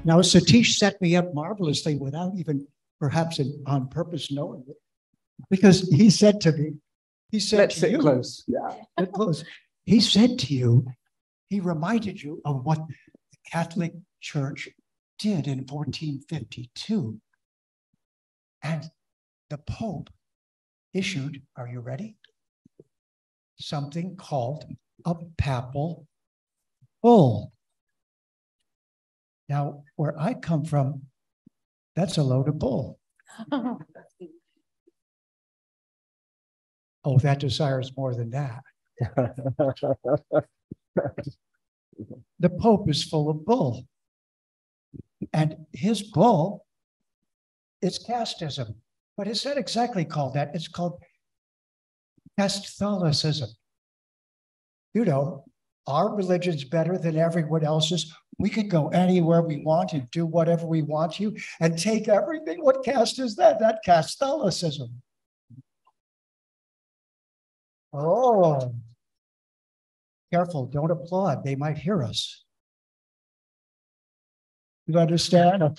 Now, Satish set me up marvelously without even perhaps on purpose knowing it. Because he said to me, he said Let's to sit you, close. Yeah. get close. He said to you, he reminded you of what the Catholic Church did in 1452. And the Pope issued, are you ready? Something called a papal bull. Now, where I come from, that's a load of bull. Oh, that desires more than that. The Pope is full of bull. And his bull is casteism. But it's not exactly called that. It's called Catholicism. You know, our religion's better than everyone else's. We can go anywhere we want and do whatever we want to and take everything. What caste is that? That Catholicism. Oh, careful, don't applaud. They might hear us. You understand?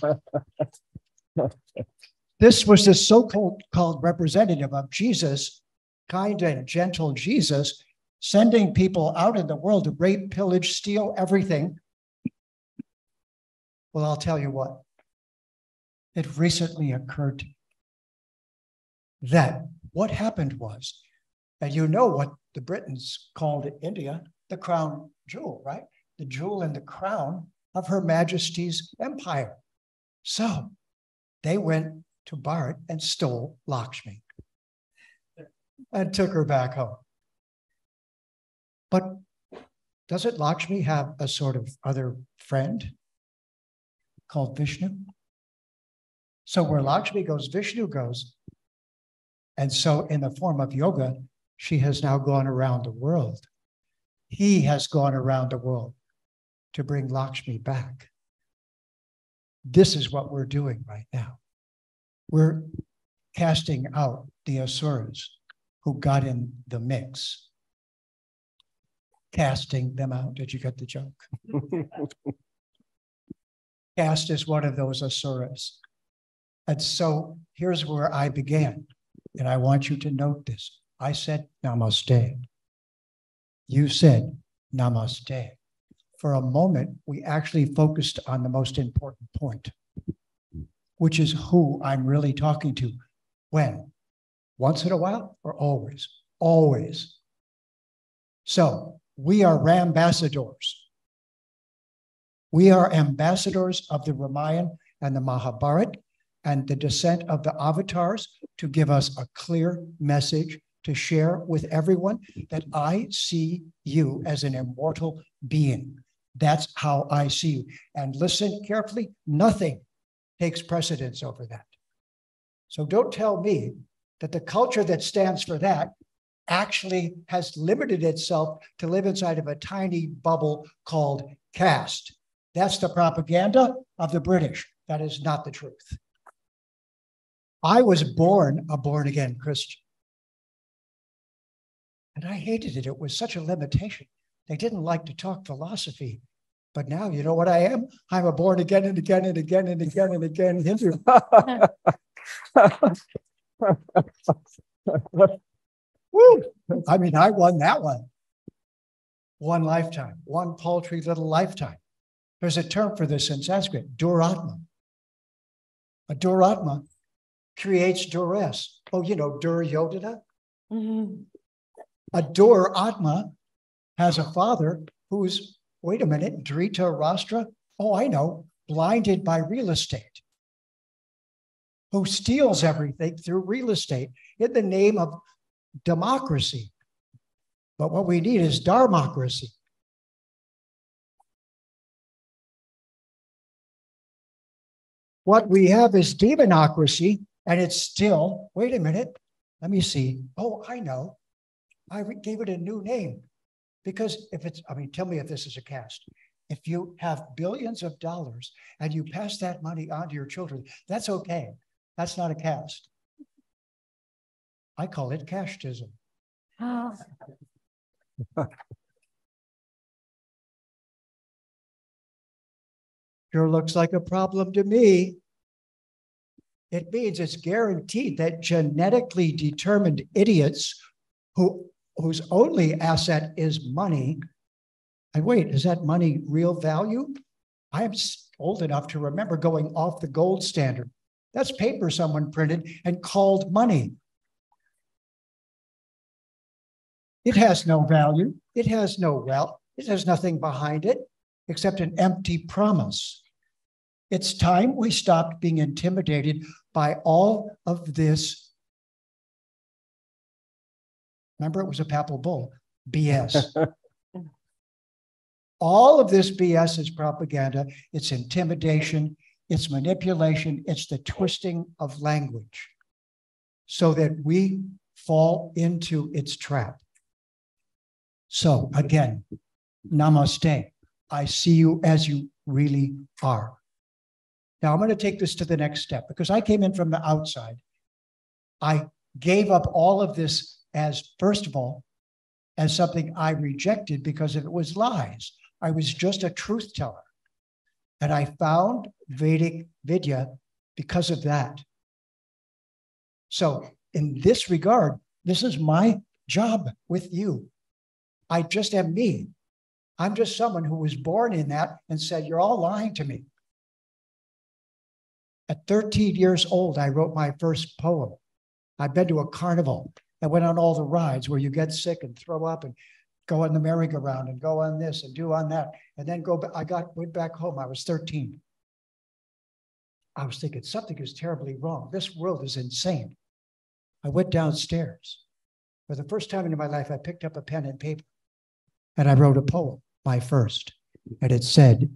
This was the so-called representative of Jesus, kind and gentle Jesus, sending people out in the world to rape, pillage, steal everything. Well, I'll tell you what. It recently occurred that what happened was, and you know what the Britons called India, the crown jewel, right? The jewel in the crown of Her Majesty's empire. So they went to Bharat and stole Lakshmi and took her back home. But doesn't Lakshmi have a sort of other friend called Vishnu? So where Lakshmi goes, Vishnu goes. And so in the form of yoga, she has now gone around the world. He has gone around the world to bring Lakshmi back. This is what we're doing right now. We're casting out the asuras who got in the mix. Casting them out. Did you get the joke? Caste is one of those asuras. And so here's where I began. And I want you to note this. I said namaste. You said namaste. For a moment, we actually focused on the most important point, which is who I'm really talking to. When? Once in a while or always? Always. So we are Rambassadors. We are ambassadors of the Ramayana and the Mahabharata and the descent of the avatars to give us a clear message to share with everyone that I see you as an immortal being. That's how I see you. And listen carefully, nothing takes precedence over that. So don't tell me that the culture that stands for that actually has limited itself to live inside of a tiny bubble called caste. That's the propaganda of the British. That is not the truth. I was born a born-again Christian. And I hated it. It was such a limitation. They didn't like to talk philosophy. But now, you know what I am? I'm a born again and again and again and again and again Hindu. Woo! I mean, I won that one. One lifetime, one paltry little lifetime. There's a term for this in Sanskrit, duratma. A duratma creates duress. Oh, you know, Duryodhana? Mm-hmm. A duratma has a father who's, wait a minute, Dhritarashtra? Oh, I know, blinded by real estate, who steals everything through real estate in the name of democracy. But what we need is dharmocracy. What we have is demonocracy, and it's still, wait a minute, let me see. Oh, I know. I gave it a new name. Because if it's, I mean, tell me if this is a caste. If you have billions of dollars and you pass that money on to your children, that's okay. That's not a caste. I call it casteism. Oh. Sure looks like a problem to me. It means it's guaranteed that genetically determined idiots whose only asset is money. And wait, is that money real value? I'm old enough to remember going off the gold standard. That's paper someone printed and called money. It has no value. It has no wealth. It has nothing behind it except an empty promise. It's time we stopped being intimidated by all of this. Remember, it was a papal bull, BS. All of this BS is propaganda. It's intimidation. It's manipulation. It's the twisting of language so that we fall into its trap. So again, namaste. I see you as you really are. Now I'm going to take this to the next step because I came in from the outside. I gave up all of this as, first of all, as something I rejected because it was lies. I was just a truth teller. And I found Vedic Vidya because of that. So in this regard, this is my job with you. I just am me. I'm just someone who was born in that and said, you're all lying to me. At 13 years old, I wrote my first poem. I'd been to a carnival. I went on all the rides where you get sick and throw up and go on the merry-go-round and go on this and do on that. And then went back home. I was 13. I was thinking something is terribly wrong. This world is insane. I went downstairs. For the first time in my life, I picked up a pen and paper and I wrote a poem, my first. And it said,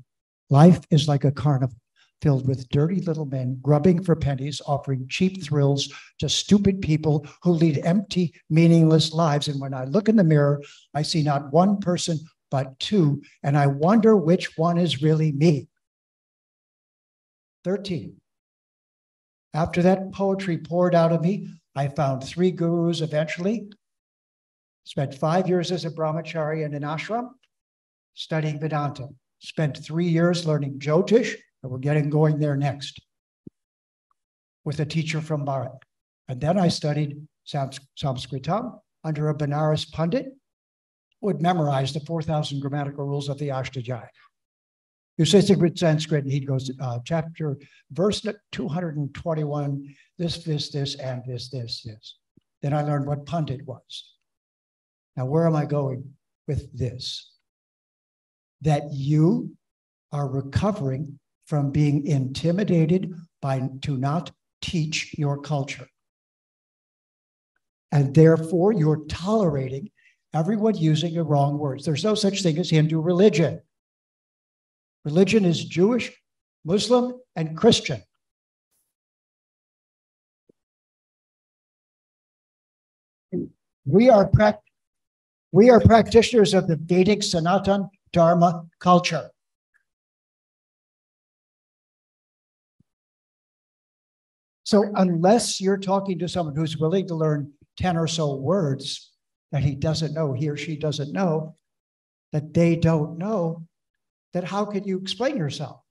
life is like a carnival filled with dirty little men grubbing for pennies, offering cheap thrills to stupid people who lead empty, meaningless lives. And when I look in the mirror, I see not one person, but two, and I wonder which one is really me. 13. After that poetry poured out of me, I found 3 gurus eventually, spent 5 years as a brahmachari in an ashram, studying Vedanta, spent 3 years learning Jyotish, and we're getting going there next with a teacher from Bharat. And then I studied Sanskritam under a Benares Pandit who had memorized the 4,000 grammatical rules of the Ashtadhyayi. You say Sanskrit, and he goes, chapter, verse 221, this, and this. Then I learned what Pandit was. Now, where am I going with this? That you are recovering from being intimidated to not teach your culture. And therefore, you're tolerating everyone using the wrong words. There's no such thing as Hindu religion. Religion is Jewish, Muslim, and Christian. We are practitioners of the Vedic Sanatan Dharma culture. So unless you're talking to someone who's willing to learn 10 or so words that he or she doesn't know, that they don't know, then how can you explain yourself?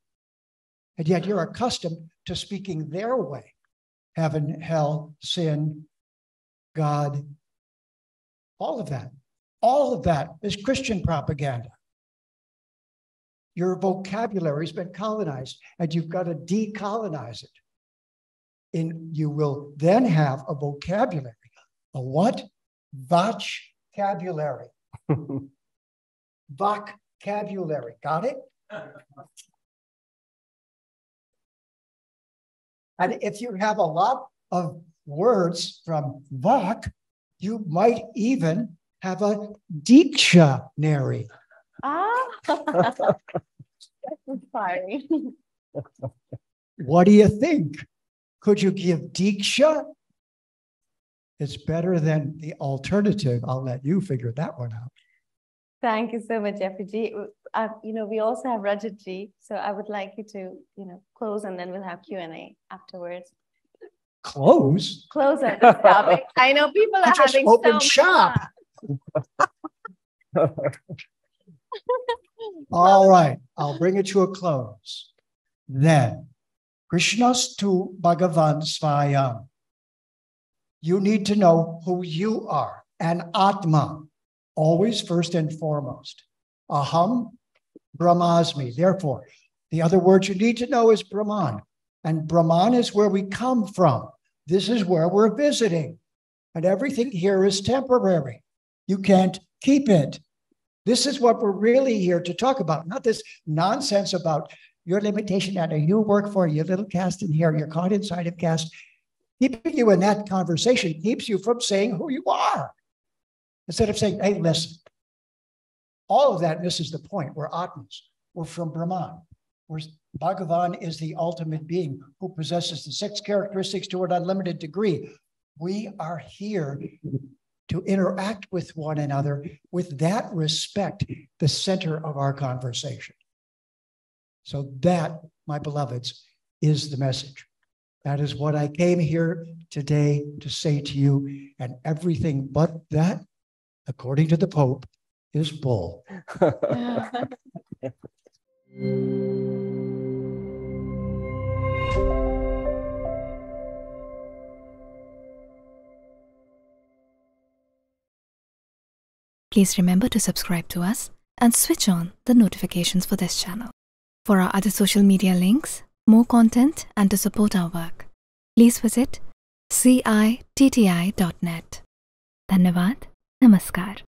And yet you're accustomed to speaking their way. Heaven, hell, sin, God, all of that is Christian propaganda. Your vocabulary has been colonized and you've got to decolonize it. And you will then have a vocabulary. A what? Vocabulary. Vocabulary. Got it? And if you have a lot of words from Vok, you might even have a dictionary. That's inspiring. What do you think? Could you give Diksha? It's better than the alternative. I'll let you figure that one out. Thank you so much, Jeffrey Ji. We also have Rajat Ji, so I would like you to, close and then we'll have Q&A afterwards. Close? Close on this topic. I know people are just having open so shop. much. All right, I'll bring it to a close. Then, Krishnastu Bhagavan Svayam. You need to know who you are, an Atma, always first and foremost. Aham Brahmasmi. Therefore, the other word you need to know is Brahman. And Brahman is where we come from. This is where we're visiting. And everything here is temporary. You can't keep it. This is what we're really here to talk about, not this nonsense about your limitation and you work for your little caste in here, you're caught inside of caste. Keeping you in that conversation keeps you from saying who you are. Instead of saying, hey, listen, all of that misses the point. We're Atmas. We're from Brahman. Bhagavan is the ultimate being who possesses the 6 characteristics to an unlimited degree. We are here to interact with one another with that respect, the center of our conversation. So that, my beloveds, is the message. That is what I came here today to say to you, and everything but that, according to the Pope, is bull. Please remember to subscribe to us and switch on the notifications for this channel. For our other social media links, more content, and to support our work, please visit citti.net. Dhanyavad. Namaskar.